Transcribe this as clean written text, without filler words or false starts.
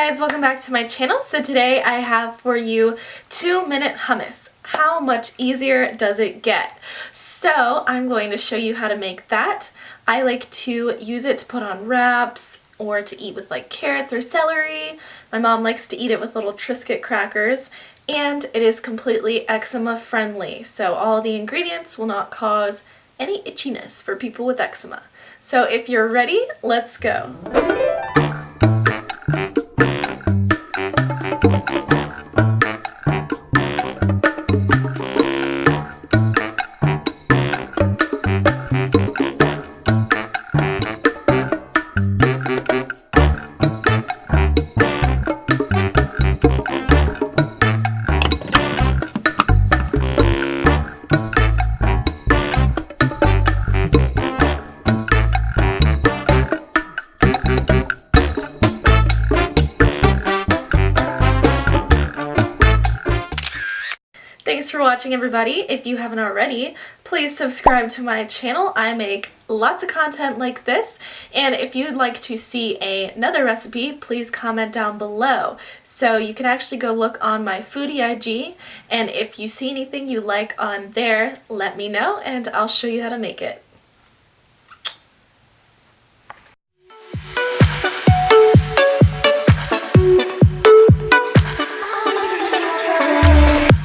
guys, welcome back to my channel. So today I have for you 2-minute hummus. How much easier does it get? So I'm going to show you how to make that. I like to use it to put on wraps or to eat with like carrots or celery. My mom likes to eat it with little Triscuit crackers, and it is completely eczema friendly. So all the ingredients will not cause any itchiness for people with eczema. So if you're ready, let's go. Thanks for watching, everybody. If you haven't already, please subscribe to my channel. I make lots of content like this, and if you'd like to see another recipe, please comment down below. So you can actually go look on my foodie IG, and if you see anything you like on there, let me know and I'll show you how to make it.